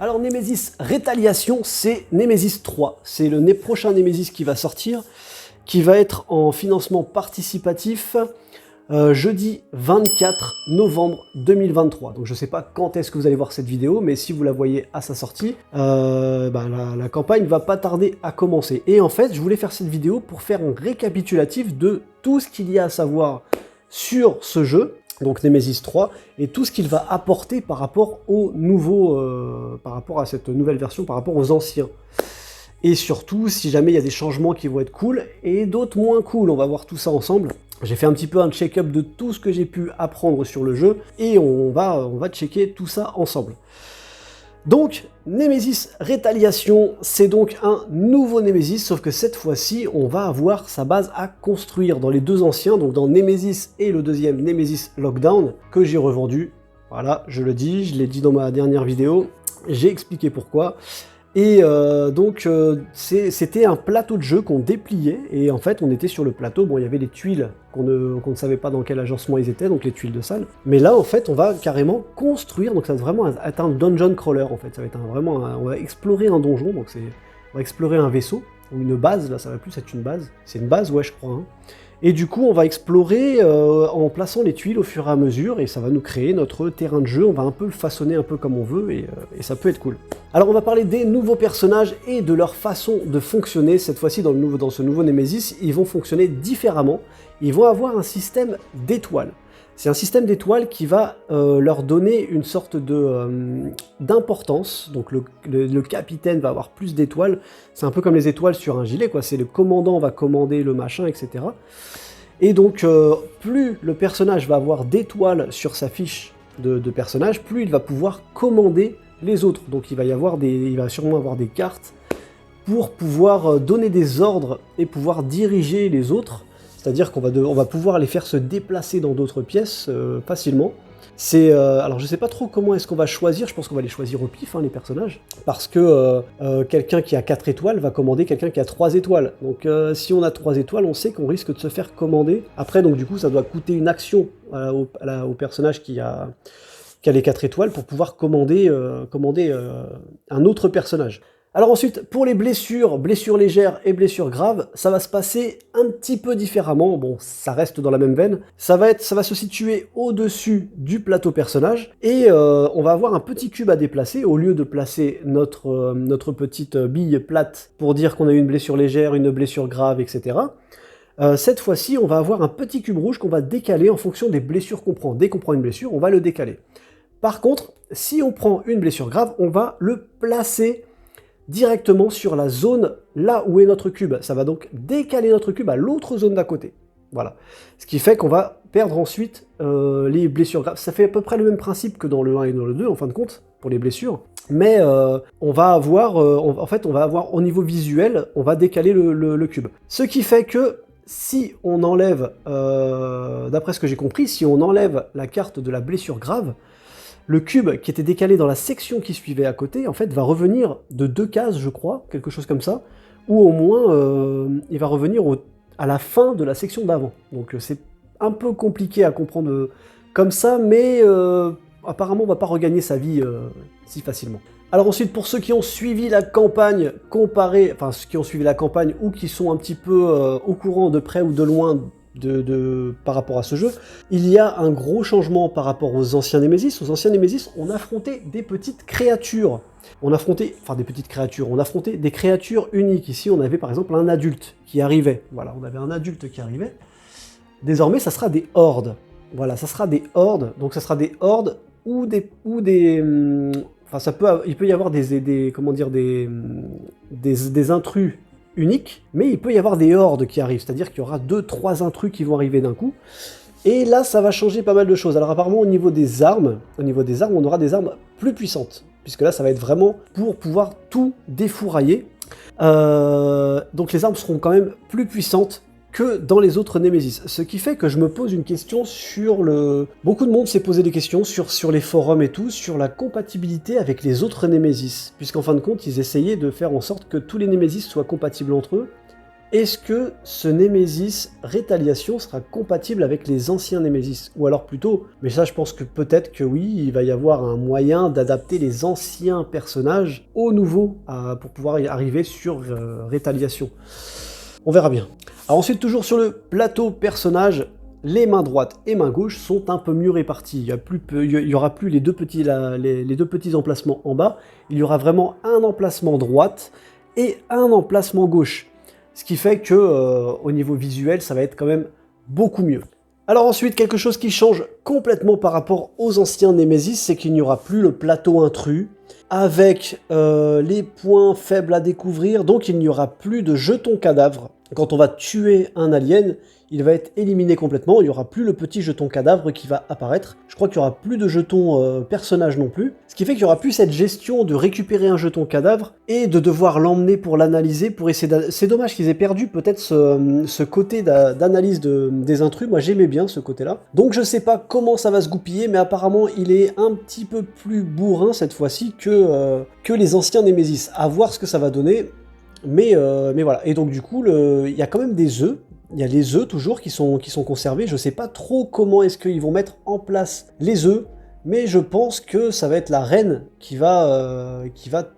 Alors Nemesis Retaliation, c'est Nemesis 3. C'est le prochain Nemesis qui va sortir, qui va être en financement participatif jeudi 24 novembre 2023. Donc je ne sais pas quand est-ce que vous allez voir cette vidéo, mais si vous la voyez à sa sortie, la campagne va pas tarder à commencer. Et en fait, je voulais faire cette vidéo pour faire un récapitulatif de tout ce qu'il y a à savoir sur ce jeu, donc Nemesis 3, et tout ce qu'il va apporter par rapport au nouveau, par rapport à cette nouvelle version, par rapport aux anciens. Et surtout, si jamais il y a des changements qui vont être cool, et d'autres moins cool, on va voir tout ça ensemble. J'ai fait un petit peu un check-up de tout ce que j'ai pu apprendre sur le jeu, et on va checker tout ça ensemble. Donc, Nemesis Retaliation, c'est donc un nouveau Nemesis, sauf que cette fois-ci, on va avoir sa base à construire dans les deux anciens, donc dans Nemesis et le deuxième Nemesis Lockdown, que j'ai revendu. Voilà, je le dis, je l'ai dit dans ma dernière vidéo, j'ai expliqué pourquoi. Et c'était un plateau de jeu qu'on dépliait, et en fait on était sur le plateau, bon il y avait les tuiles qu'on ne savait pas dans quel agencement ils étaient, donc les tuiles de salle, mais là en fait on va carrément construire, donc ça va vraiment être un dungeon crawler en fait, ça va être on va explorer un donjon, donc on va explorer un vaisseau, ou une base, là ça va plus être une base, c'est une base ouais je crois, hein. Et du coup, on va explorer en plaçant les tuiles au fur et à mesure, et ça va nous créer notre terrain de jeu, on va un peu le façonner un peu comme on veut, et ça peut être cool. Alors on va parler des nouveaux personnages et de leur façon de fonctionner. Cette fois-ci, dans ce nouveau Nemesis, ils vont fonctionner différemment. Ils vont avoir un système d'étoiles. C'est un système d'étoiles qui va leur donner une sorte d'importance. Donc le capitaine va avoir plus d'étoiles. C'est un peu comme les étoiles sur un gilet, quoi. C'est le commandant va commander le machin, etc. Et donc plus le personnage va avoir d'étoiles sur sa fiche de personnage, plus il va pouvoir commander les autres. Donc il va sûrement avoir des cartes pour pouvoir donner des ordres et pouvoir diriger les autres. C'est-à-dire qu'on va pouvoir les faire se déplacer dans d'autres pièces facilement. Alors je sais pas trop comment est-ce qu'on va choisir, je pense qu'on va les choisir au pif, hein, les personnages, parce que quelqu'un qui a 4 étoiles va commander quelqu'un qui a 3 étoiles. Donc si on a 3 étoiles, on sait qu'on risque de se faire commander. Après, donc du coup, ça doit coûter une action au personnage qui a les 4 étoiles pour pouvoir commander un autre personnage. Alors ensuite, pour les blessures légères et blessures graves, ça va se passer un petit peu différemment. Bon, ça reste dans la même veine. Ça va se situer au-dessus du plateau personnage, et on va avoir un petit cube à déplacer, au lieu de placer notre petite bille plate pour dire qu'on a eu une blessure légère, une blessure grave, etc. Cette fois-ci, on va avoir un petit cube rouge qu'on va décaler en fonction des blessures qu'on prend. Dès qu'on prend une blessure, on va le décaler. Par contre, si on prend une blessure grave, on va le placer directement sur la zone là où est notre cube. Ça va donc décaler notre cube à l'autre zone d'à côté. Voilà. Ce qui fait qu'on va perdre ensuite les blessures graves. Ça fait à peu près le même principe que dans le 1 et dans le 2, en fin de compte, pour les blessures. Mais on va avoir au niveau visuel, on va décaler le cube. Ce qui fait que si on enlève, d'après ce que j'ai compris, si on enlève la carte de la blessure grave, le cube qui était décalé dans la section qui suivait à côté, en fait, va revenir de 2 cases, je crois, quelque chose comme ça, ou au moins, il va revenir à la fin de la section d'avant. Donc c'est un peu compliqué à comprendre comme ça, mais apparemment, on va pas regagner sa vie si facilement. Alors ensuite, pour ceux qui ont suivi la campagne ceux qui ont suivi la campagne ou qui sont un petit peu au courant de près ou de loin par rapport à ce jeu, il y a un gros changement par rapport aux anciens Nemesis. Aux anciens Nemesis, on affrontait des petites créatures. On affrontait des créatures uniques. Ici, on avait par exemple un adulte qui arrivait. Voilà, on avait un adulte qui arrivait. Désormais, ça sera des hordes. Voilà, ça sera des hordes. Donc, ça sera des hordes il peut y avoir des intrus unique, mais il peut y avoir des hordes qui arrivent, c'est-à-dire qu'il y aura 2-3 intrus qui vont arriver d'un coup, et là ça va changer pas mal de choses. Alors apparemment au niveau des armes, on aura des armes plus puissantes, puisque là ça va être vraiment pour pouvoir tout défourailler, donc les armes seront quand même plus puissantes que dans les autres Nemesis. Ce qui fait que je me pose une question sur Beaucoup de monde s'est posé des questions sur les forums et tout, sur la compatibilité avec les autres Nemesis, puisqu'en fin de compte, ils essayaient de faire en sorte que tous les Nemesis soient compatibles entre eux, est-ce que ce Némésis Rétaliation sera compatible avec les anciens Némésis? Ou alors plutôt, mais ça je pense que peut-être que oui, il va y avoir un moyen d'adapter les anciens personnages aux nouveaux pour pouvoir y arriver sur Rétaliation. On verra bien. Alors ensuite, toujours sur le plateau personnage, les mains droite et main gauche sont un peu mieux réparties. Il y aura plus les deux petits emplacements en bas. Il y aura vraiment un emplacement droite et un emplacement gauche. Ce qui fait que au niveau visuel, ça va être quand même beaucoup mieux. Alors ensuite, quelque chose qui change complètement par rapport aux anciens Némésis, c'est qu'il n'y aura plus le plateau intrus avec les points faibles à découvrir, donc il n'y aura plus de jetons cadavres. Quand on va tuer un alien, il va être éliminé complètement, il n'y aura plus le petit jeton cadavre qui va apparaître. Je crois qu'il n'y aura plus de jetons personnage non plus, ce qui fait qu'il n'y aura plus cette gestion de récupérer un jeton cadavre et de devoir l'emmener pour l'analyser, pour essayer c'est dommage qu'ils aient perdu peut-être ce côté d'analyse des intrus, moi j'aimais bien ce côté-là. Donc je sais pas comment ça va se goupiller, mais apparemment il est un petit peu plus bourrin cette fois-ci que les anciens Némésis. À voir ce que ça va donner. Mais voilà, et donc du coup, il y a quand même des œufs, il y a les œufs toujours qui sont conservés, je sais pas trop comment est-ce qu'ils vont mettre en place les œufs, mais je pense que ça va être la reine qui va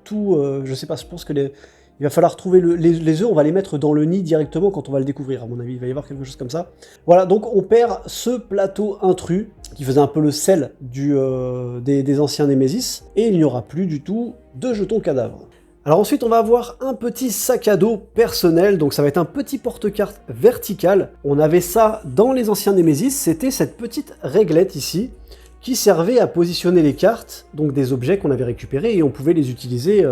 tout, je sais pas, je pense que il va falloir trouver les œufs, on va les mettre dans le nid directement quand on va le découvrir, à mon avis, il va y avoir quelque chose comme ça. Voilà, donc on perd ce plateau intrus, qui faisait un peu le sel des anciens Némésis, et il n'y aura plus du tout de jetons cadavres. Alors ensuite, on va avoir un petit sac à dos personnel, donc ça va être un petit porte-carte vertical. On avait ça dans les anciens Némésis, c'était cette petite réglette ici, qui servait à positionner les cartes, donc des objets qu'on avait récupérés, et on pouvait les utiliser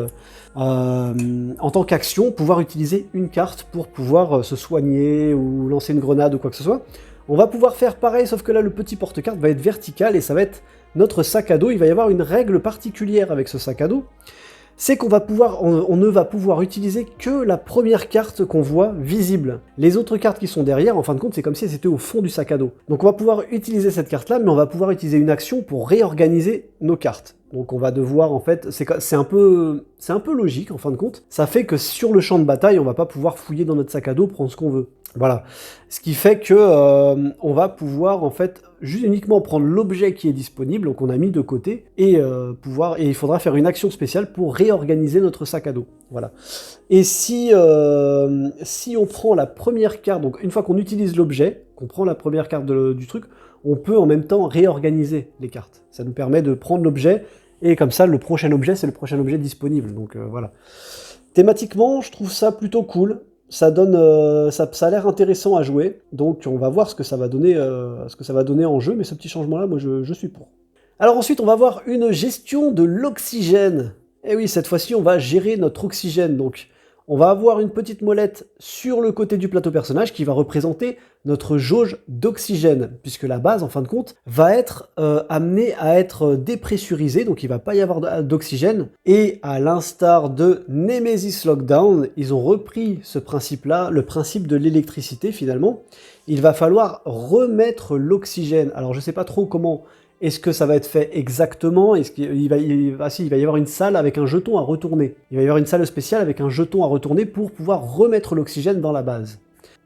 en tant qu'action, pouvoir utiliser une carte pour pouvoir se soigner, ou lancer une grenade, ou quoi que ce soit. On va pouvoir faire pareil, sauf que là, le petit porte-carte va être vertical, et ça va être notre sac à dos. Il va y avoir une règle particulière avec ce sac à dos, c'est qu'on on ne va pouvoir utiliser que la première carte qu'on voit visible. Les autres cartes qui sont derrière, en fin de compte, c'est comme si elles étaient au fond du sac à dos. Donc on va pouvoir utiliser cette carte-là, mais on va pouvoir utiliser une action pour réorganiser nos cartes. Donc on va devoir, en fait, c'est un peu logique, en fin de compte. Ça fait que sur le champ de bataille, on va pas pouvoir fouiller dans notre sac à dos, prendre ce qu'on veut. Voilà. Ce qui fait que on va pouvoir, en fait, juste uniquement prendre l'objet qui est disponible, donc on a mis de côté, et il faudra faire une action spéciale pour réorganiser notre sac à dos. Voilà. Et si on prend la première carte, donc une fois qu'on utilise l'objet, qu'on prend la première carte du truc, on peut en même temps réorganiser les cartes. Ça nous permet de prendre l'objet, et comme ça, le prochain objet, c'est le prochain objet disponible. Donc voilà. Thématiquement, je trouve ça plutôt cool. Ça donne, ça a l'air intéressant à jouer, donc on va voir ce que ça va donner, en jeu, mais ce petit changement-là, moi je suis pour. Alors ensuite, on va voir une gestion de l'oxygène. Et oui, cette fois-ci, on va gérer notre oxygène, donc on va avoir une petite molette sur le côté du plateau personnage qui va représenter notre jauge d'oxygène, puisque la base, en fin de compte, va être amenée à être dépressurisée, donc il ne va pas y avoir d'oxygène. Et à l'instar de Nemesis Lockdown, ils ont repris ce principe-là, le principe de l'électricité finalement. Il va falloir remettre l'oxygène. Alors je ne sais pas trop comment est-ce que ça va être fait exactement? Est-ce qu'il va y avoir une salle avec un jeton à retourner. Il va y avoir une salle spéciale avec un jeton à retourner pour pouvoir remettre l'oxygène dans la base.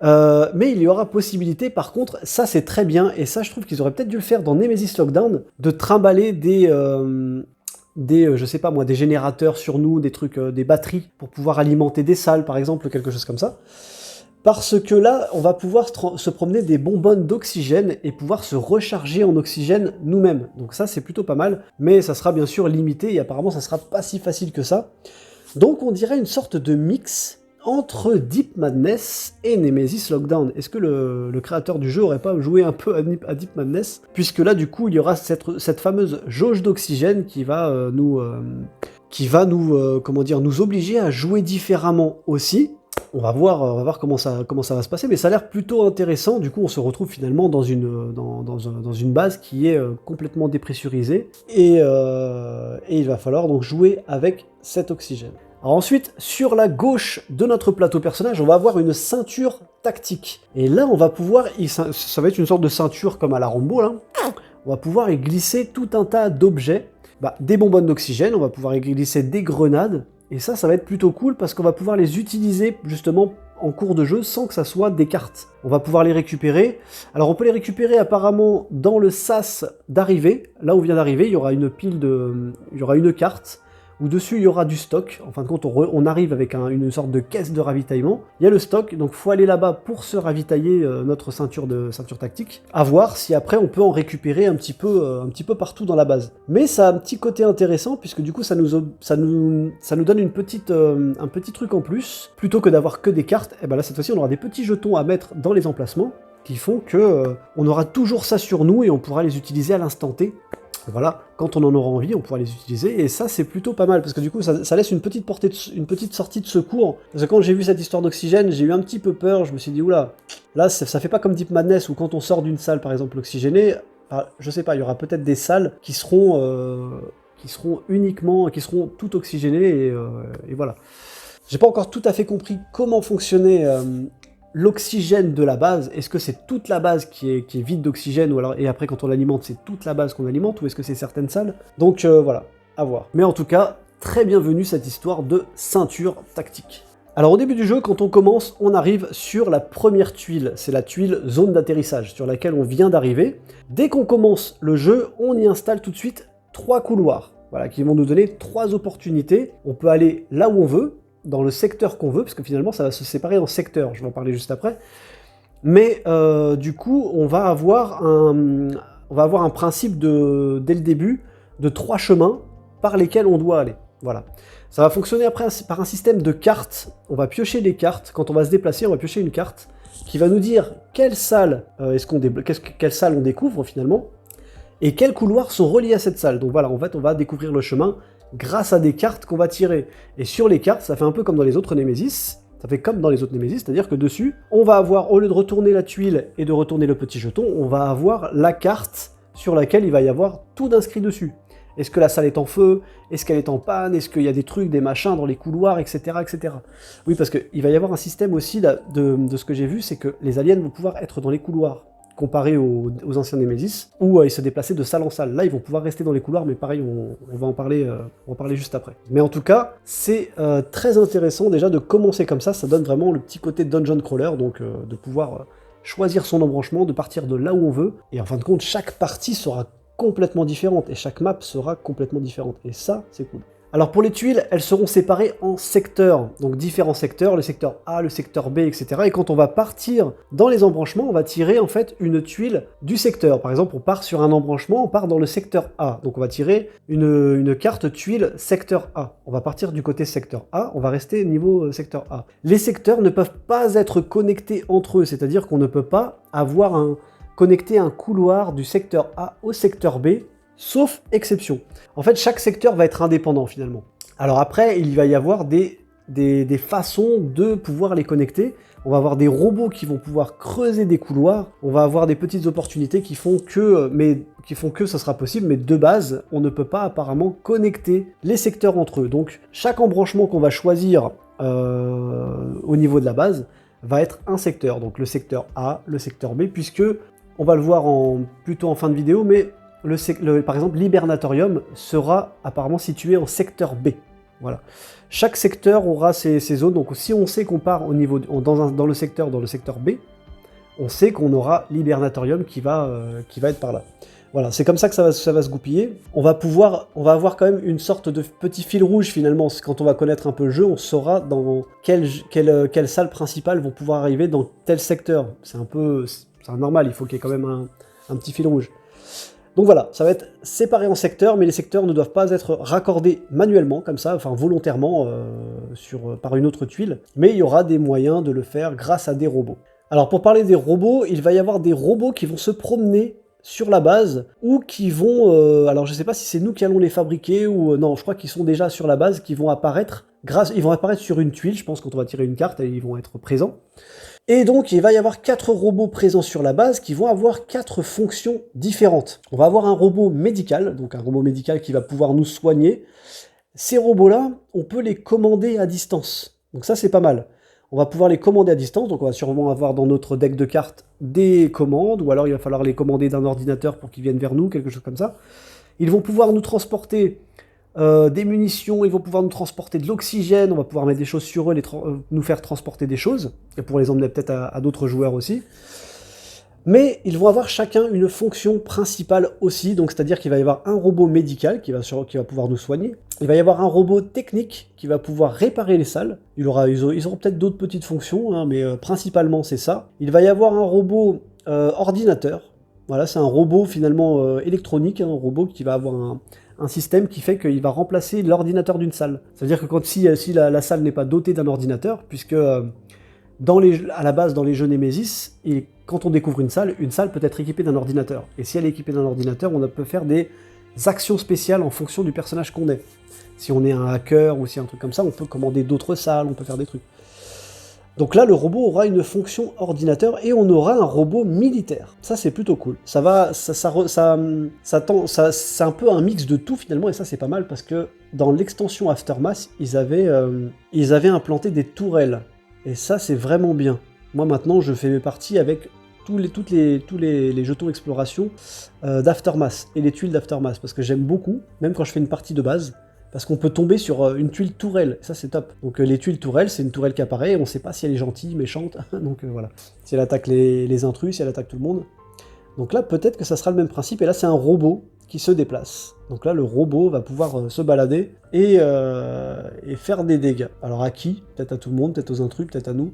Mais il y aura possibilité, par contre, ça c'est très bien, et ça je trouve qu'ils auraient peut-être dû le faire dans Nemesis Lockdown, de trimballer je sais pas moi, des générateurs sur nous, des trucs, des batteries, pour pouvoir alimenter des salles par exemple, quelque chose comme ça. Parce que là, on va pouvoir se promener des bonbonnes d'oxygène et pouvoir se recharger en oxygène nous-mêmes. Donc ça, c'est plutôt pas mal, mais ça sera bien sûr limité et apparemment, ça sera pas si facile que ça. Donc on dirait une sorte de mix entre Deep Madness et Nemesis Lockdown. Est-ce que le créateur du jeu aurait pas joué un peu à Deep Madness? Puisque là, du coup, il y aura cette fameuse jauge d'oxygène qui va nous obliger à jouer différemment aussi. On va voir comment ça va se passer, mais ça a l'air plutôt intéressant. Du coup, on se retrouve finalement dans une base qui est complètement dépressurisée, et il va falloir donc jouer avec cet oxygène. Alors ensuite, sur la gauche de notre plateau personnage, on va avoir une ceinture tactique. Et là, on va pouvoir, ça va être une sorte de ceinture comme à la Rambo, là. On va pouvoir y glisser tout un tas d'objets, des bonbonnes d'oxygène, on va pouvoir y glisser des grenades. Et ça va être plutôt cool parce qu'on va pouvoir les utiliser justement en cours de jeu sans que ça soit des cartes. On va pouvoir les récupérer. Alors on peut les récupérer apparemment dans le sas d'arrivée. Là où on vient d'arriver, il y aura une il y aura une carte où dessus il y aura du stock. En fin de compte, on arrive avec une sorte de caisse de ravitaillement. Il y a le stock, donc il faut aller là-bas pour se ravitailler notre ceinture tactique. À voir si après on peut en récupérer un petit peu partout dans la base. Mais ça a un petit côté intéressant puisque du coup ça nous donne un petit truc en plus. Plutôt que d'avoir que des cartes, et ben là cette fois-ci on aura des petits jetons à mettre dans les emplacements qui font que on aura toujours ça sur nous et on pourra les utiliser à l'instant T. Voilà, quand on en aura envie, on pourra les utiliser, et ça c'est plutôt pas mal, parce que du coup ça laisse une petite sortie de secours, parce que quand j'ai vu cette histoire d'oxygène, j'ai eu un petit peu peur, je me suis dit, oula, là ça fait pas comme Deep Madness, où quand on sort d'une salle par exemple oxygénée, je sais pas, il y aura peut-être des salles qui seront toutes oxygénées, et voilà. J'ai pas encore tout à fait compris comment fonctionnait l'oxygène de la base. Est-ce que c'est toute la base qui est vide d'oxygène, ou alors, et après quand on l'alimente, c'est toute la base qu'on alimente, ou est-ce que c'est certaines salles? Donc voilà, à voir. Mais en tout cas, très bienvenue cette histoire de ceinture tactique. Alors au début du jeu, quand on commence, on arrive sur la première tuile, c'est la tuile zone d'atterrissage, sur laquelle on vient d'arriver. Dès qu'on commence le jeu, on y installe tout de suite 3 couloirs, voilà, qui vont nous donner 3 opportunités. On peut aller là où on veut, dans le secteur qu'on veut, parce que finalement ça va se séparer en secteurs, je vais en parler juste après. Mais du coup, on va avoir un principe dès le début de 3 chemins par lesquels on doit aller. Voilà. Ça va fonctionner après par un système de cartes. On va piocher des cartes. Quand on va se déplacer, on va piocher une carte qui va nous dire quelle salle quelle salle on découvre finalement, et quels couloirs sont reliés à cette salle. Donc voilà, en fait, on va découvrir le chemin grâce à des cartes qu'on va tirer. Et sur les cartes, ça fait un peu comme dans les autres Nemesis, c'est-à-dire que dessus, on va avoir, au lieu de retourner la tuile et de retourner le petit jeton, on va avoir la carte sur laquelle il va y avoir tout d'inscrit dessus. Est-ce que la salle est en feu? Est-ce qu'elle est en panne? Est-ce qu'il y a des trucs, des machins dans les couloirs, etc. etc. Oui, parce qu'il va y avoir un système aussi, là, de ce que j'ai vu, c'est que les aliens vont pouvoir être dans les couloirs, comparé aux anciens Nemesis, où ils se déplaçaient de salle en salle. Là, ils vont pouvoir rester dans les couloirs, mais pareil, on va en parler juste après. Mais en tout cas, c'est très intéressant déjà de commencer comme ça donne vraiment le petit côté dungeon crawler, donc de pouvoir choisir son embranchement, de partir de là où on veut, et en fin de compte, chaque partie sera complètement différente, et chaque map sera complètement différente, et ça, c'est cool. Alors pour les tuiles, elles seront séparées en secteurs, donc différents secteurs, le secteur A, le secteur B, etc. Et quand on va partir dans les embranchements, on va tirer en fait une tuile du secteur. Par exemple, on part sur un embranchement, on part dans le secteur A. Donc on va tirer une carte tuile secteur A. On va partir du côté secteur A, on va rester niveau secteur A. Les secteurs ne peuvent pas être connectés entre eux, c'est-à-dire qu'on ne peut pas connecter un couloir du secteur A au secteur B, sauf exception. En fait, chaque secteur va être indépendant finalement. Alors après, il va y avoir des façons de pouvoir les connecter. On va avoir des robots qui vont pouvoir creuser des couloirs. On va avoir des petites opportunités qui font que ça sera possible, mais de base, on ne peut pas apparemment connecter les secteurs entre eux. Donc chaque embranchement qu'on va choisir au niveau de la base va être un secteur. Donc le secteur A, le secteur B, puisque on va le voir plutôt en fin de vidéo, mais par exemple, l'hibernatorium sera apparemment situé en secteur B. Voilà. Chaque secteur aura ses zones, donc si on sait qu'on part dans le secteur B, on sait qu'on aura l'hibernatorium qui va être par là. Voilà, c'est comme ça que ça va se goupiller. On va avoir quand même une sorte de petit fil rouge finalement. Quand on va connaître un peu le jeu, on saura dans quelle salle principale vont pouvoir arriver dans tel secteur. C'est normal, il faut qu'il y ait quand même un petit fil rouge. Donc voilà, ça va être séparé en secteurs, mais les secteurs ne doivent pas être raccordés manuellement, comme ça, enfin volontairement, par une autre tuile, mais il y aura des moyens de le faire grâce à des robots. Alors pour parler des robots, il va y avoir des robots qui vont se promener sur la base, ou qui vont... alors je sais pas si c'est nous qui allons les fabriquer, ou... non, je crois qu'ils sont déjà sur la base, qui vont apparaître sur une tuile, je pense, quand on va tirer une carte, et ils vont être présents. Et donc, il va y avoir 4 robots présents sur la base qui vont avoir 4 fonctions différentes. On va avoir un robot médical, donc un robot médical qui va pouvoir nous soigner. Ces robots-là, on peut les commander à distance. Donc ça, c'est pas mal. On va pouvoir les commander à distance, donc on va sûrement avoir dans notre deck de cartes des commandes, ou alors il va falloir les commander d'un ordinateur pour qu'ils viennent vers nous, quelque chose comme ça. Ils vont pouvoir nous transporter des munitions, ils vont pouvoir nous transporter de l'oxygène, on va pouvoir mettre des choses sur eux, nous faire transporter des choses, et pour les emmener peut-être à d'autres joueurs aussi. Mais ils vont avoir chacun une fonction principale aussi, donc c'est-à-dire qu'il va y avoir un robot médical qui va pouvoir nous soigner, il va y avoir un robot technique qui va pouvoir réparer les salles, ils auront peut-être d'autres petites fonctions, hein, mais principalement c'est ça. Il va y avoir un robot ordinateur, voilà, c'est un robot finalement électronique, hein, un robot qui va avoir un système qui fait qu'il va remplacer l'ordinateur d'une salle. C'est-à-dire que si la salle n'est pas dotée d'un ordinateur, puisque à la base dans les jeux Nemesis, quand on découvre une salle peut être équipée d'un ordinateur. Et si elle est équipée d'un ordinateur, on peut faire des actions spéciales en fonction du personnage qu'on est. Si on est un hacker ou si un truc comme ça, on peut commander d'autres salles, on peut faire des trucs. Donc là, le robot aura une fonction ordinateur et on aura un robot militaire. Ça, c'est plutôt cool. C'est un peu un mix de tout finalement, et ça, c'est pas mal parce que dans l'extension Aftermath, ils avaient implanté des tourelles. Et ça, c'est vraiment bien. Moi, maintenant, je fais mes parties avec tous les jetons exploration d'Aftermath et les tuiles d'Aftermath, parce que j'aime beaucoup, même quand je fais une partie de base, parce qu'on peut tomber sur une tuile tourelle, ça c'est top. Donc les tuiles tourelles, c'est une tourelle qui apparaît, et on sait pas si elle est gentille, méchante, donc voilà. Si elle attaque les intrus, si elle attaque tout le monde. Donc là, peut-être que ça sera le même principe, et là c'est un robot qui se déplace. Donc là, le robot va pouvoir se balader et faire des dégâts. Alors à qui? Peut-être à tout le monde, peut-être aux intrus, peut-être à nous.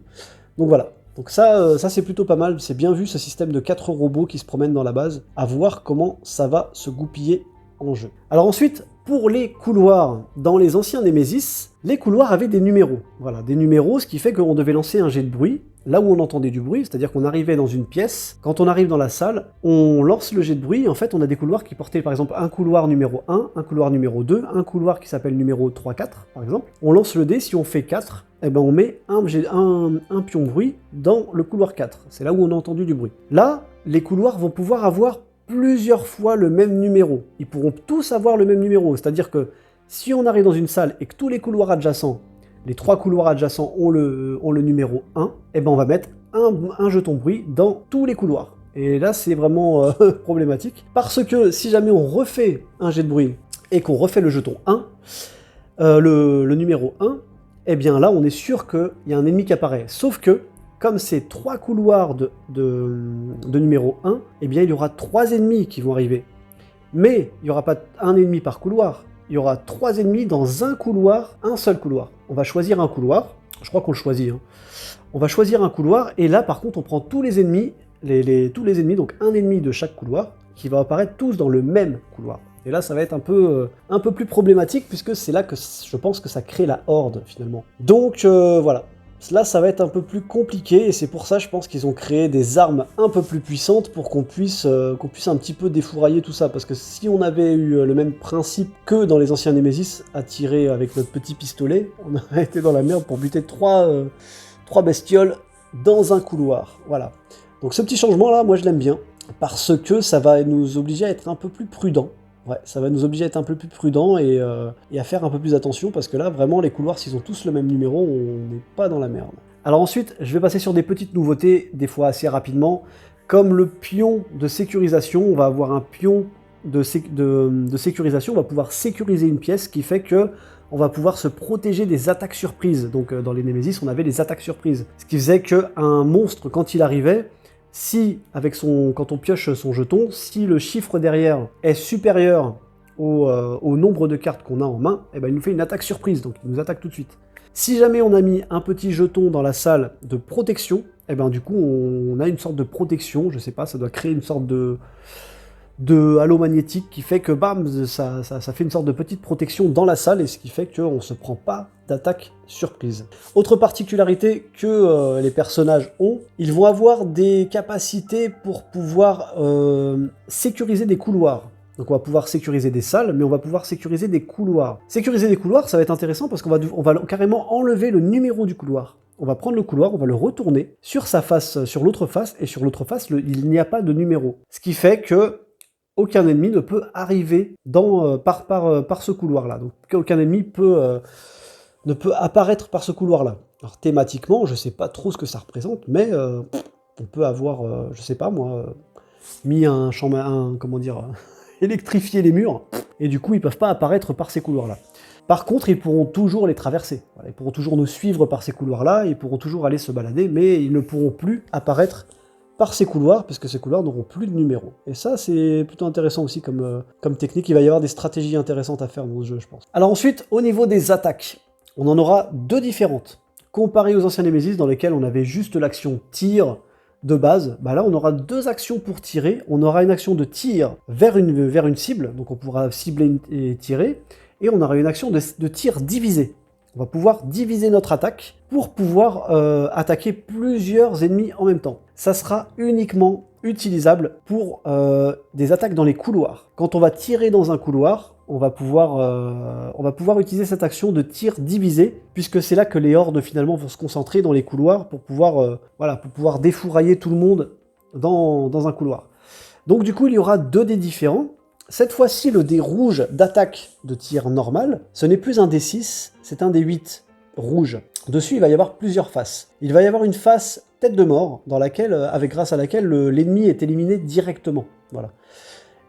Donc voilà. Donc ça c'est plutôt pas mal, c'est bien vu ce système de 4 robots qui se promènent dans la base, à voir comment ça va se goupiller en jeu. Alors ensuite, pour les couloirs, dans les anciens Nemesis, les couloirs avaient des numéros. Voilà, des numéros, ce qui fait qu'on devait lancer un jet de bruit, là où on entendait du bruit, c'est-à-dire qu'on arrivait dans une pièce, quand on arrive dans la salle, on lance le jet de bruit, et en fait on a des couloirs qui portaient par exemple un couloir numéro 1, un couloir numéro 2, un couloir qui s'appelle numéro 3-4 par exemple. On lance le dé, si on fait 4, eh ben on met un pion bruit dans le couloir 4, c'est là où on a entendu du bruit. Là, les couloirs vont pouvoir avoir plusieurs fois le même numéro. Ils pourront tous avoir le même numéro, c'est-à-dire que si on arrive dans une salle et que tous les couloirs adjacents, les 3 couloirs adjacents ont le numéro 1, et ben on va mettre un jeton bruit dans tous les couloirs. Et là c'est vraiment problématique, parce que si jamais on refait un jet de bruit et qu'on refait le jeton 1, le numéro 1, eh bien là on est sûr qu'il y a un ennemi qui apparaît, sauf que comme c'est 3 couloirs de numéro 1, eh bien il y aura 3 ennemis qui vont arriver. Mais il n'y aura pas un ennemi par couloir, il y aura 3 ennemis dans un couloir, un seul couloir. On va choisir un couloir, je crois qu'on le choisit, hein. On va choisir un couloir, et là par contre on prend tous les ennemis, tous les ennemis, donc un ennemi de chaque couloir, qui va apparaître tous dans le même couloir. Et là ça va être un peu plus problématique, puisque c'est là que je pense que ça crée la horde finalement. Donc voilà. Là, ça va être un peu plus compliqué, et c'est pour ça, je pense qu'ils ont créé des armes un peu plus puissantes pour qu'on puisse un petit peu défourailler tout ça. Parce que si on avait eu le même principe que dans les anciens Nemesis, à tirer avec notre petit pistolet, on aurait été dans la merde pour buter 3 bestioles dans un couloir. Voilà. Donc ce petit changement-là, moi je l'aime bien, parce que ça va nous obliger à être un peu plus prudents. Ouais, ça va nous obliger à être un peu plus prudents et à faire un peu plus attention, parce que là, vraiment, les couloirs, s'ils ont tous le même numéro, on n'est pas dans la merde. Alors ensuite, je vais passer sur des petites nouveautés, des fois assez rapidement, comme le pion de sécurisation. On va avoir un pion de sécurisation, on va pouvoir sécuriser une pièce, qui fait que on va pouvoir se protéger des attaques surprises. Donc dans les Nemesis, on avait les attaques surprises. Ce qui faisait qu'un monstre, quand il arrivait, quand on pioche son jeton, si le chiffre derrière est supérieur au nombre de cartes qu'on a en main, eh ben il nous fait une attaque surprise, donc il nous attaque tout de suite. Si jamais on a mis un petit jeton dans la salle de protection, eh ben du coup on a une sorte de protection, je sais pas, ça doit créer une sorte de halo magnétique qui fait que bam, ça fait une sorte de petite protection dans la salle, et ce qui fait qu'on ne se prend pas d'attaque surprise. Autre particularité que les personnages ont, ils vont avoir des capacités pour pouvoir sécuriser des couloirs. Donc on va pouvoir sécuriser des salles, mais on va pouvoir sécuriser des couloirs. Sécuriser des couloirs, ça va être intéressant, parce qu'on va carrément enlever le numéro du couloir. On va prendre le couloir, on va le retourner sur sa face, sur l'autre face, et sur l'autre face, il n'y a pas de numéro. Ce qui fait que aucun ennemi ne peut arriver par ce couloir-là. Donc aucun ennemi ne peut apparaître par ce couloir-là. Alors thématiquement, je sais pas trop ce que ça représente, mais on peut avoir, je sais pas moi, mis comment dire, électrifier les murs, et du coup ils peuvent pas apparaître par ces couloirs-là. Par contre, ils pourront toujours les traverser. Voilà, ils pourront toujours nous suivre par ces couloirs-là, ils pourront toujours aller se balader, mais ils ne pourront plus apparaître par ces couloirs, puisque ces couloirs n'auront plus de numéros. Et ça, c'est plutôt intéressant aussi comme technique. Il va y avoir des stratégies intéressantes à faire dans ce jeu, je pense. Alors ensuite, au niveau des attaques, on en aura deux différentes. Comparé aux anciens Nemesis, dans lesquels on avait juste l'action tir de base, bah là on aura deux actions pour tirer. On aura une action de tir vers une cible, donc on pourra cibler et tirer, et on aura une action de tir divisé. On va pouvoir diviser notre attaque pour pouvoir attaquer plusieurs ennemis en même temps. Ça sera uniquement utilisable pour des attaques dans les couloirs. Quand on va tirer dans un couloir, on va pouvoir utiliser cette action de tir divisé, puisque c'est là que les hordes finalement vont se concentrer dans les couloirs pour pouvoir défourailler tout le monde dans un couloir. Donc du coup, il y aura deux dés différents. Cette fois-ci, le dé rouge d'attaque de tir normal, ce n'est plus un dé 6, c'est un dé 8 rouge. Dessus, il va y avoir plusieurs faces. Il va y avoir une face tête de mort, grâce à laquelle l'ennemi est éliminé directement. Voilà.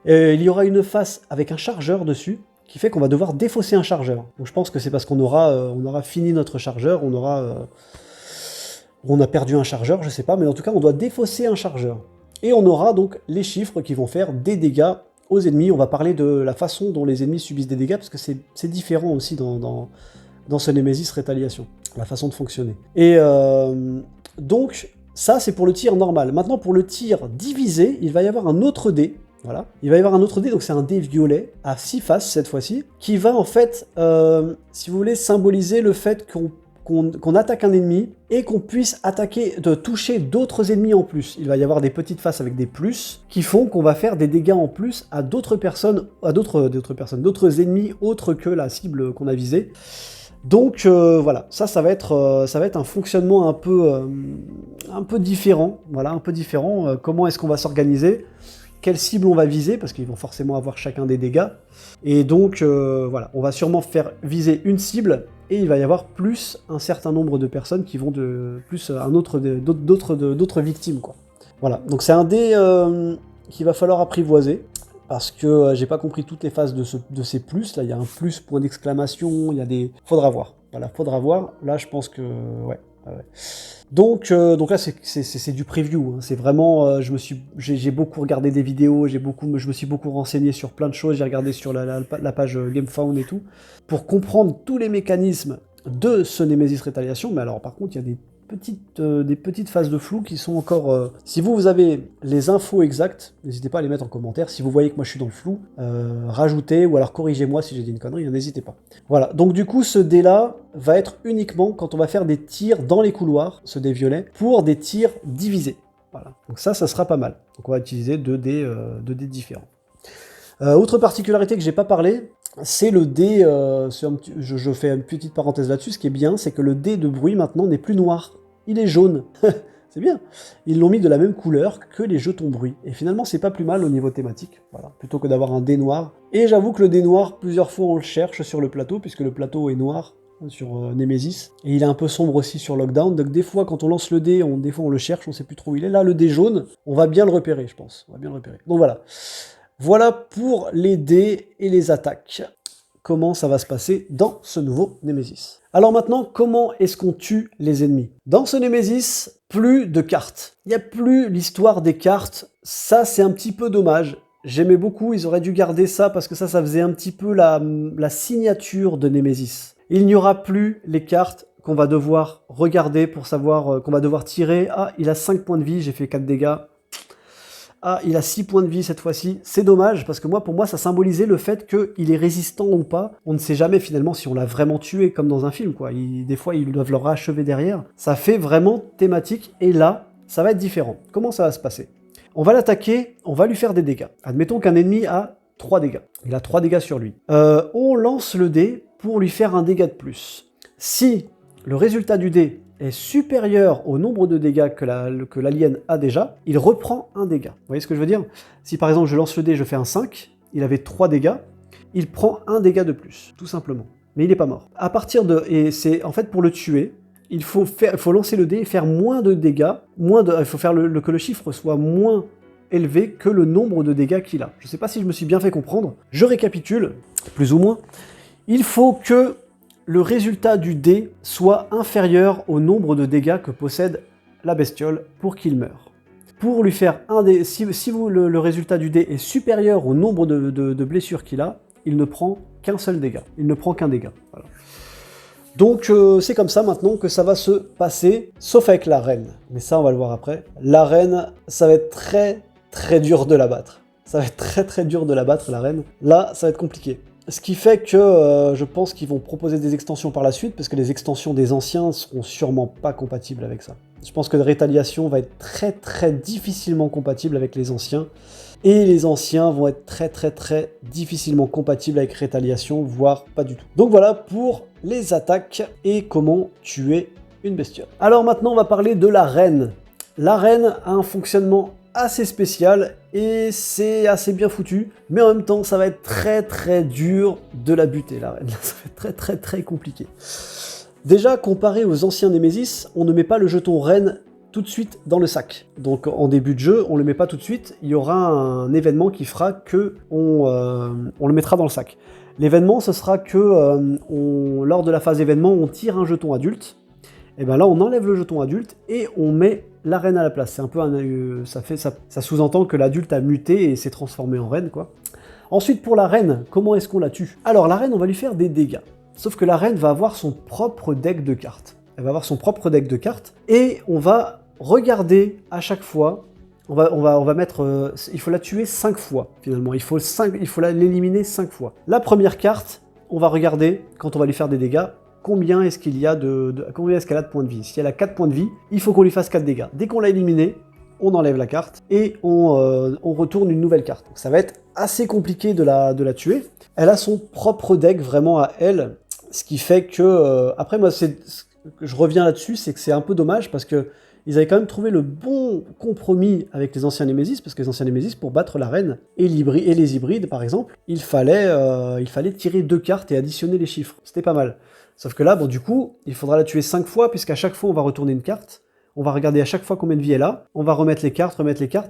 Il y aura une face avec un chargeur dessus, qui fait qu'on va devoir défausser un chargeur. Donc je pense que c'est parce qu'on aura fini notre chargeur, on a perdu un chargeur, je sais pas, mais en tout cas, on doit défausser un chargeur. Et on aura donc les chiffres qui vont faire des dégâts aux ennemis. On va parler de la façon dont les ennemis subissent des dégâts, parce que c'est différent aussi dans ce Nemesis Retaliation, la façon de fonctionner. Et donc, ça c'est pour le tir normal. Maintenant, pour le tir divisé, il va y avoir un autre dé. Voilà. Il va y avoir un autre dé, donc c'est un dé violet, à 6 faces cette fois-ci, qui va en fait, si vous voulez, symboliser le fait qu'on attaque un ennemi et qu'on puisse toucher d'autres ennemis en plus. Il va y avoir des petites faces avec des plus qui font qu'on va faire des dégâts en plus à d'autres ennemis autres que la cible qu'on a visée. Donc voilà, ça va être un fonctionnement un peu différent. Voilà, un peu différent. Comment est-ce qu'on va s'organiser ? Quelle cible on va viser, parce qu'ils vont forcément avoir chacun des dégâts. Et donc, voilà, on va sûrement faire viser une cible, et il va y avoir plus un certain nombre de personnes qui vont d'autres victimes, quoi. Voilà, donc c'est un dé qu'il va falloir apprivoiser, parce que j'ai pas compris toutes les phases de ces plus. Là, il y a un plus, point d'exclamation, il y a des... Faudra voir. Voilà, faudra voir. Là, je pense que... Ouais. Donc là c'est du preview, hein. C'est vraiment j'ai beaucoup regardé des vidéos, je me suis beaucoup renseigné sur plein de choses, j'ai regardé sur la page GameFound et tout pour comprendre tous les mécanismes de ce Nemesis Retaliation. Mais alors par contre il y a des petites phases de flou qui sont encore... Si vous avez les infos exactes, n'hésitez pas à les mettre en commentaire. Si vous voyez que moi je suis dans le flou, rajoutez ou alors corrigez-moi si j'ai dit une connerie, n'hésitez pas. Voilà, donc du coup ce dé-là va être uniquement quand on va faire des tirs dans les couloirs, ce dé violet, pour des tirs divisés. Voilà, donc ça sera pas mal. Donc on va utiliser deux dés différents. Autre particularité que j'ai pas parlé, c'est le dé, je fais une petite parenthèse là-dessus, ce qui est bien, c'est que le dé de bruit maintenant n'est plus noir, il est jaune. C'est bien. Ils l'ont mis de la même couleur que les jetons bruit. Et finalement, c'est pas plus mal au niveau thématique, voilà, plutôt que d'avoir un dé noir. Et j'avoue que le dé noir, plusieurs fois on le cherche sur le plateau, puisque le plateau est noir sur Nemesis, et il est un peu sombre aussi sur Lockdown, donc des fois quand on lance le dé, des fois on le cherche, on sait plus trop où il est. Là, le dé jaune, on va bien le repérer, je pense. On va bien le repérer. Donc voilà. Voilà pour les dés et les attaques. Comment ça va se passer dans ce nouveau Nemesis. Alors maintenant, comment est-ce qu'on tue les ennemis? Dans ce Nemesis, plus de cartes. Il n'y a plus l'histoire des cartes. Ça, c'est un petit peu dommage. J'aimais beaucoup, ils auraient dû garder ça parce que ça faisait un petit peu la signature de Nemesis. Il n'y aura plus les cartes qu'on va devoir regarder pour savoir, qu'on va devoir tirer. Ah, il a 5 points de vie, j'ai fait 4 dégâts. Ah, il a 6 points de vie cette fois-ci. C'est dommage, parce que pour moi, ça symbolisait le fait qu'il est résistant ou pas. On ne sait jamais finalement si on l'a vraiment tué, comme dans un film, quoi. Des fois, ils doivent le rachever derrière. Ça fait vraiment thématique, et là, ça va être différent. Comment ça va se passer? On va l'attaquer, on va lui faire des dégâts. Admettons qu'un ennemi a 3 dégâts. Il a 3 dégâts sur lui. On lance le dé pour lui faire un dégât de plus. Si le résultat du dé est supérieur au nombre de dégâts que l'alien a déjà, il reprend un dégât. Vous voyez ce que je veux dire? Si par exemple je lance le dé, je fais un 5, il avait 3 dégâts, il prend un dégât de plus, tout simplement. Mais il n'est pas mort. Et c'est en fait pour le tuer, il faut lancer le dé et faire moins de dégâts, il faut faire que le chiffre soit moins élevé que le nombre de dégâts qu'il a. Je ne sais pas si je me suis bien fait comprendre. Je récapitule, plus ou moins. Il faut que le résultat du dé soit inférieur au nombre de dégâts que possède la bestiole pour qu'il meure. Pour lui faire un dé, si le résultat du dé est supérieur au nombre de blessures qu'il a, il ne prend qu'un seul dégât. Il ne prend qu'un dégât. Voilà. Donc c'est comme ça maintenant que ça va se passer, sauf avec la reine. Mais ça, on va le voir après. La reine, ça va être très très dur de la battre. Ça va être très très dur de la battre, la reine. Là, ça va être compliqué. Ce qui fait que je pense qu'ils vont proposer des extensions par la suite, parce que les extensions des anciens seront sûrement pas compatibles avec ça. Je pense que Rétaliation va être très très difficilement compatible avec les anciens, et les anciens vont être très très très difficilement compatibles avec Rétaliation, voire pas du tout. Donc voilà pour les attaques et comment tuer une bestiole. Alors maintenant on va parler de la reine. La reine a un fonctionnement assez spécial et c'est assez bien foutu, mais en même temps ça va être très très dur de la buter, la reine. Ça va être très très très compliqué. Déjà, comparé aux anciens Némésis, on ne met pas le jeton reine tout de suite dans le sac. Donc en début de jeu, on le met pas tout de suite, il y aura un événement qui fera que on le mettra dans le sac. L'événement, ce sera que lors de la phase événement, on tire un jeton adulte, et bien là on enlève le jeton adulte et on met la reine à la place. C'est un peu ça sous-entend que l'adulte a muté et s'est transformé en reine, quoi. Ensuite, pour la reine, comment est-ce qu'on la tue? Alors la reine, on va lui faire des dégâts. Sauf que la reine va avoir son propre deck de cartes. Elle va avoir son propre deck de cartes et on va regarder à chaque fois. On va mettre. Il faut la tuer 5 fois finalement. Il faut l'éliminer 5 fois. La première carte, on va regarder quand on va lui faire des dégâts. Combien est-ce qu'elle a de points de vie? Si elle a 4 points de vie, il faut qu'on lui fasse 4 dégâts. Dès qu'on l'a éliminée, on enlève la carte et on retourne une nouvelle carte. Donc ça va être assez compliqué de la tuer. Elle a son propre deck vraiment à elle, ce qui fait que... après, moi, je reviens là-dessus, c'est que c'est un peu dommage parce que ils avaient quand même trouvé le bon compromis avec les anciens Némésis, parce que les anciens Némésis, pour battre la reine et les hybrides, par exemple, il fallait tirer 2 cartes et additionner les chiffres. C'était pas mal. Sauf que là, bon, du coup, il faudra la tuer 5 fois, puisqu'à chaque fois, on va retourner une carte. On va regarder à chaque fois combien de vie elle a. On va remettre les cartes,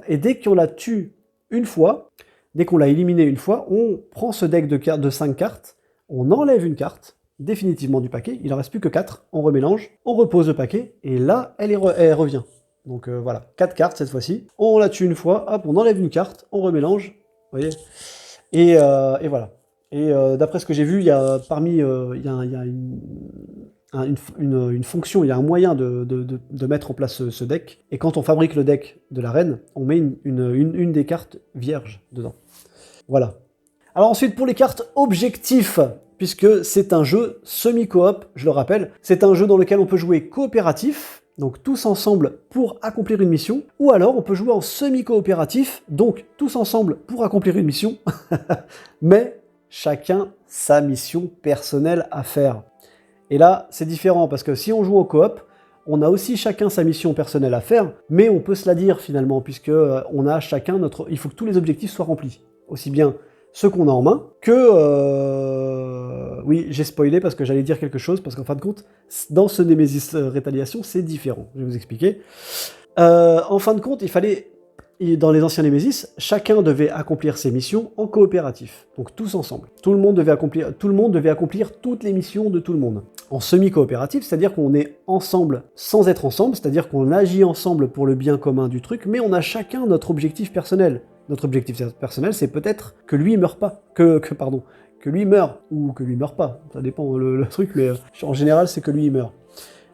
et dès qu'on la tue une fois, dès qu'on l'a éliminée une fois, on prend ce deck de 5 cartes, on enlève une carte, définitivement du paquet, il en reste plus que 4, on remélange, on repose le paquet, et là, elle revient. Donc voilà, 4 cartes cette fois-ci, on la tue une fois, hop, on enlève une carte, on remélange, vous voyez, et voilà. Et d'après ce que j'ai vu, il y a une fonction, il y a un moyen de mettre en place ce deck, et quand on fabrique le deck de la reine, on met une des cartes vierges dedans. Voilà. Alors ensuite, pour les cartes objectifs, puisque c'est un jeu semi-coop, je le rappelle, c'est un jeu dans lequel on peut jouer coopératif, donc tous ensemble pour accomplir une mission, ou alors on peut jouer en semi-coopératif, donc tous ensemble pour accomplir une mission, mais chacun sa mission personnelle à faire. Et là, c'est différent, parce que si on joue en coop, on a aussi chacun sa mission personnelle à faire, mais on peut se la dire finalement, puisque on a chacun il faut que tous les objectifs soient remplis. Aussi bien ceux qu'on a en main, que... Oui, j'ai spoilé parce que j'allais dire quelque chose, parce qu'en fin de compte, dans ce Némésis Rétaliation, c'est différent. Je vais vous expliquer. En fin de compte, dans les anciens Némésis, chacun devait accomplir ses missions en coopératif. Donc tous ensemble. Tout le monde devait accomplir toutes les missions de tout le monde. En semi-coopératif, c'est-à-dire qu'on est ensemble sans être ensemble, c'est-à-dire qu'on agit ensemble pour le bien commun du truc, mais on a chacun notre objectif personnel. Notre objectif personnel, c'est peut-être que lui meure pas, que lui meurt, ou que lui meurt pas, ça dépend le truc, mais en général, c'est que lui meurt.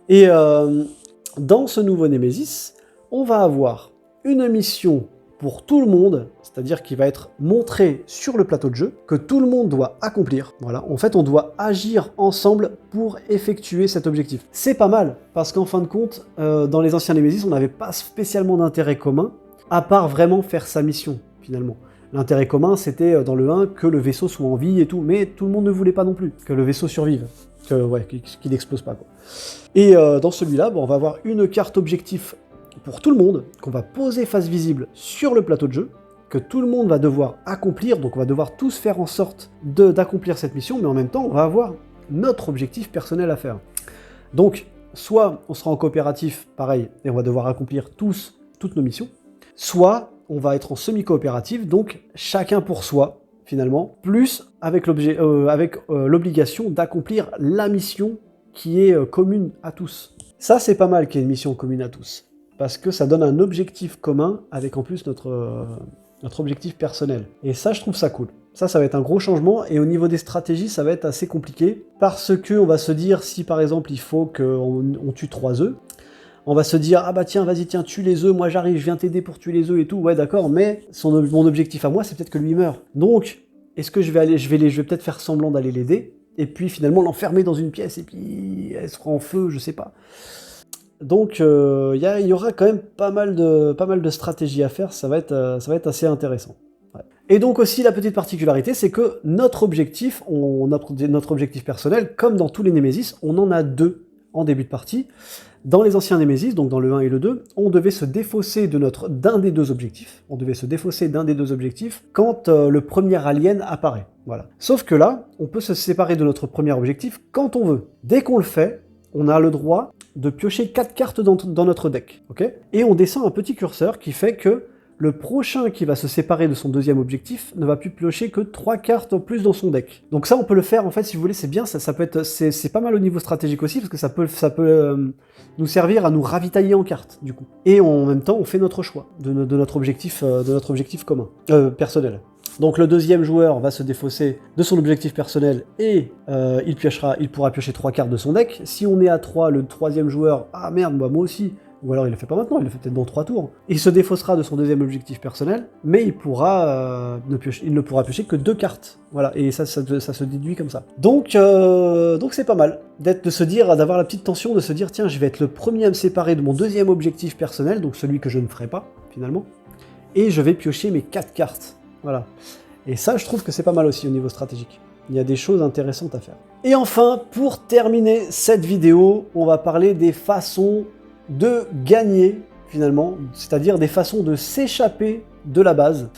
Et dans ce nouveau Némésis, on va avoir une mission pour tout le monde, c'est-à-dire qui va être montrée sur le plateau de jeu, que tout le monde doit accomplir. Voilà, en fait, on doit agir ensemble pour effectuer cet objectif. C'est pas mal, parce qu'en fin de compte, dans les anciens Némésis, on n'avait pas spécialement d'intérêt commun, à part vraiment faire sa mission, finalement. L'intérêt commun, c'était dans le 1 que le vaisseau soit en vie et tout, mais tout le monde ne voulait pas non plus que le vaisseau survive, qu'il n'explose pas, quoi. Et dans celui-là, on va avoir une carte objectif pour tout le monde, qu'on va poser face visible sur le plateau de jeu, que tout le monde va devoir accomplir, donc on va devoir tous faire en sorte d'accomplir cette mission, mais en même temps, on va avoir notre objectif personnel à faire. Donc, soit on sera en coopératif, pareil, et on va devoir accomplir toutes nos missions, soit on va être en semi-coopérative, donc chacun pour soi, finalement, plus avec l'obligation d'accomplir la mission qui est commune à tous. Ça, c'est pas mal qu'il y ait une mission commune à tous, parce que ça donne un objectif commun avec en plus notre objectif personnel. Et ça, je trouve ça cool. Ça va être un gros changement, et au niveau des stratégies, ça va être assez compliqué, parce que on va se dire, si par exemple il faut qu'on tue 3 œufs, on va se dire, ah bah tiens, vas-y, tiens, tue les œufs, moi j'arrive, je viens t'aider pour tuer les œufs et tout, ouais d'accord, mais mon objectif à moi, c'est peut-être que lui meurt. Donc, est-ce que je vais peut-être faire semblant d'aller l'aider, et puis finalement l'enfermer dans une pièce, et puis elle sera en feu, je sais pas. Donc il y aura quand même pas mal de stratégies à faire, ça va être assez intéressant. Ouais. Et donc aussi la petite particularité, c'est que notre objectif personnel, comme dans tous les Némésis, on en a 2 en début de partie. Dans les anciens Némésis, donc dans le 1 et le 2, on devait se défausser d'un des deux objectifs. On devait se défausser d'un des 2 objectifs quand le premier alien apparaît. Voilà. Sauf que là, on peut se séparer de notre premier objectif quand on veut. Dès qu'on le fait, on a le droit de piocher 4 cartes dans notre deck. Okay, et on descend un petit curseur qui fait que le prochain qui va se séparer de son deuxième objectif ne va plus piocher que 3 cartes en plus dans son deck. Donc ça, on peut le faire, en fait, si vous voulez, c'est bien, c'est pas mal au niveau stratégique aussi, parce que ça peut nous servir à nous ravitailler en cartes, du coup. Et en même temps, on fait notre choix de notre objectif commun, personnel. Donc le deuxième joueur va se défausser de son objectif personnel et il pourra piocher 3 cartes de son deck. Si on est à 3, le troisième joueur, ah merde, bah moi aussi, ou alors il le fait pas maintenant, il le fait peut-être dans 3 tours. Il se défaussera de son deuxième objectif personnel, mais il ne pourra piocher que 2 cartes. Voilà, et ça se déduit comme ça. Donc c'est pas mal d'avoir la petite tension, de se dire tiens, je vais être le premier à me séparer de mon deuxième objectif personnel, donc celui que je ne ferai pas finalement, et je vais piocher mes 4 cartes. Voilà. Et ça, je trouve que c'est pas mal aussi au niveau stratégique. Il y a des choses intéressantes à faire. Et enfin, pour terminer cette vidéo, on va parler des façons de gagner, finalement, c'est-à-dire des façons de s'échapper de la base.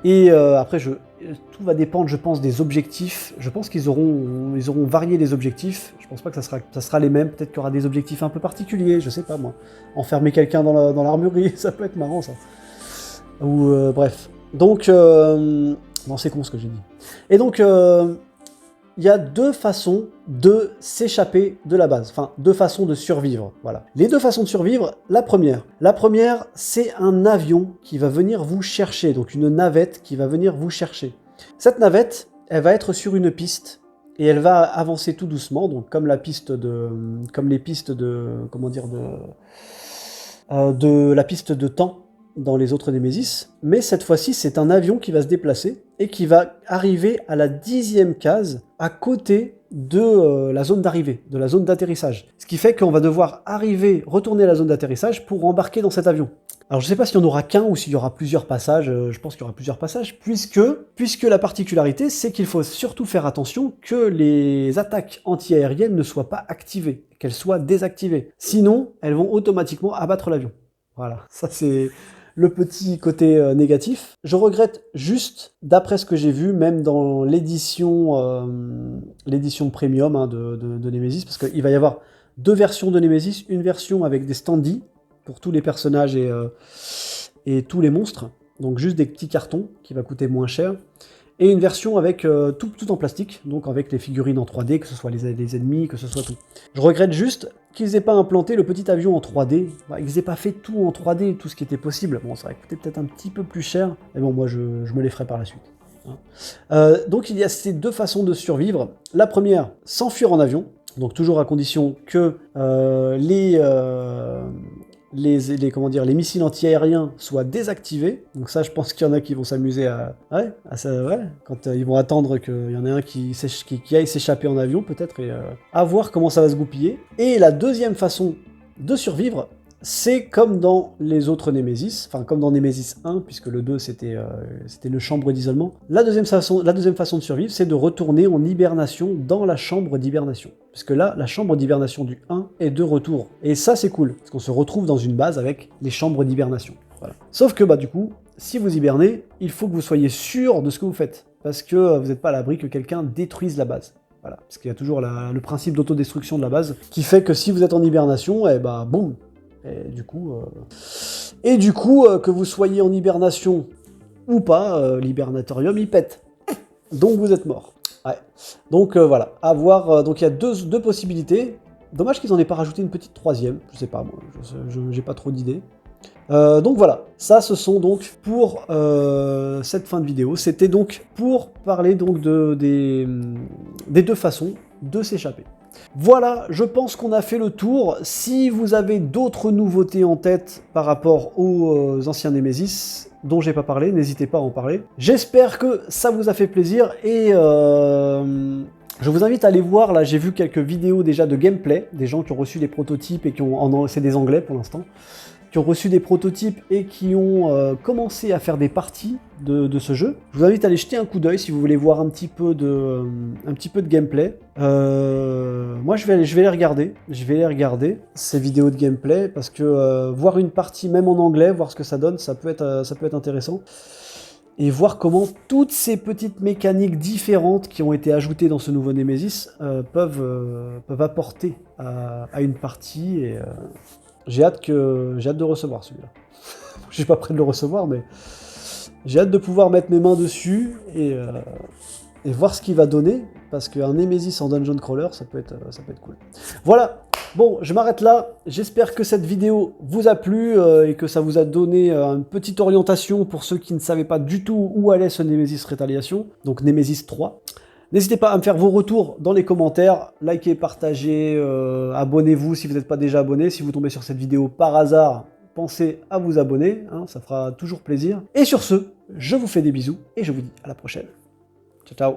Et après, tout va dépendre, je pense, des objectifs. Je pense qu'ils auront varié les objectifs. Je pense pas que ça sera les mêmes. Peut-être qu'il y aura des objectifs un peu particuliers, je sais pas moi. Enfermer quelqu'un dans l'armurerie, ça peut être marrant, ça. Ou bref. Donc, non, c'est con ce que j'ai dit. Et donc, il y a 2 façons de s'échapper de la base. Enfin, 2 façons de survivre. Voilà. Les 2 façons de survivre, la première, c'est un avion qui va venir vous chercher. Donc, une navette qui va venir vous chercher. Cette navette, elle va être sur une piste et elle va avancer tout doucement. Donc, comme les pistes la piste de temps dans les autres Némésis, mais cette fois-ci, c'est un avion qui va se déplacer et qui va arriver à la 10e case à côté de la zone d'arrivée, de la zone d'atterrissage. Ce qui fait qu'on va devoir retourner à la zone d'atterrissage pour embarquer dans cet avion. Alors je ne sais pas s'il n'y en aura qu'un ou s'il y aura plusieurs passages, je pense qu'il y aura plusieurs passages, puisque la particularité, c'est qu'il faut surtout faire attention que les attaques anti-aériennes ne soient pas activées, qu'elles soient désactivées. Sinon, elles vont automatiquement abattre l'avion. Voilà, ça c'est le petit côté négatif. Je regrette juste, d'après ce que j'ai vu, même dans l'édition premium de Némésis, parce qu'il va y avoir 2 versions de Némésis, une version avec des standees pour tous les personnages et tous les monstres, donc juste des petits cartons qui va coûter moins cher, et une version avec tout en plastique, donc avec les figurines en 3D, que ce soit les ennemis, que ce soit tout. Je regrette juste qu'ils n'aient pas implanté le petit avion en 3D, ils n'aient pas fait tout en 3D, tout ce qui était possible. Bon, ça aurait coûté peut-être un petit peu plus cher, mais bon, moi je me les ferai par la suite. Donc il y a ces 2 façons de survivre. La première, s'enfuir en avion, donc toujours à condition que les missiles anti-aériens soient désactivés. Donc ça, je pense qu'il y en a qui vont s'amuser quand ils vont attendre qu'il y en ait un qui aille s'échapper en avion, peut-être, et à voir comment ça va se goupiller. Et la deuxième façon de survivre, c'est comme dans les autres Némésis, enfin comme dans Némésis 1, puisque le 2 c'était une chambre d'isolement. La deuxième façon de survivre, c'est de retourner en hibernation dans la chambre d'hibernation. Parce que là, la chambre d'hibernation du 1 est de retour. Et ça, c'est cool, parce qu'on se retrouve dans une base avec les chambres d'hibernation. Voilà. Sauf que, du coup, si vous hibernez, il faut que vous soyez sûr de ce que vous faites. Parce que vous n'êtes pas à l'abri que quelqu'un détruise la base. Voilà. Parce qu'il y a toujours le principe d'autodestruction de la base, qui fait que si vous êtes en hibernation, boum. Et du coup, Et du coup, que vous soyez en hibernation ou pas, l'hibernatorium, il pète. Donc vous êtes mort. Ouais. Donc voilà, à voir. Donc il y a deux possibilités. Dommage qu'ils en aient pas rajouté une petite troisième. Je sais pas, moi, j'ai pas trop d'idées. Donc voilà, ça ce sont donc pour cette fin de vidéo. C'était donc pour parler donc des deux façons de s'échapper. Voilà, je pense qu'on a fait le tour. Si vous avez d'autres nouveautés en tête par rapport aux anciens Nemesis dont j'ai pas parlé, n'hésitez pas à en parler. J'espère que ça vous a fait plaisir et je vous invite à aller voir, là j'ai vu quelques vidéos déjà de gameplay, des gens qui ont reçu des prototypes et qui ont, c'est des anglais pour l'instant, qui ont reçu des prototypes et qui ont commencé à faire des parties de ce jeu. Je vous invite à aller jeter un coup d'œil si vous voulez voir un petit peu de gameplay. Moi, je vais les regarder. Je vais les regarder, ces vidéos de gameplay, parce que voir une partie, même en anglais, voir ce que ça donne, ça peut être intéressant. Et voir comment toutes ces petites mécaniques différentes qui ont été ajoutées dans ce nouveau Nemesis peuvent apporter à une partie. Et j'ai hâte de recevoir celui-là. Je suis pas prêt de le recevoir, mais j'ai hâte de pouvoir mettre mes mains dessus et voir ce qu'il va donner, parce qu'un Nemesis en dungeon crawler, ça peut être cool. Voilà, bon, je m'arrête là. J'espère que cette vidéo vous a plu et que ça vous a donné une petite orientation pour ceux qui ne savaient pas du tout où allait ce Nemesis Retaliation, donc Nemesis 3. N'hésitez pas à me faire vos retours dans les commentaires, likez, partagez, abonnez-vous si vous n'êtes pas déjà abonné. Si vous tombez sur cette vidéo par hasard, pensez à vous abonner, hein, ça fera toujours plaisir. Et sur ce, je vous fais des bisous et je vous dis à la prochaine. Ciao, ciao.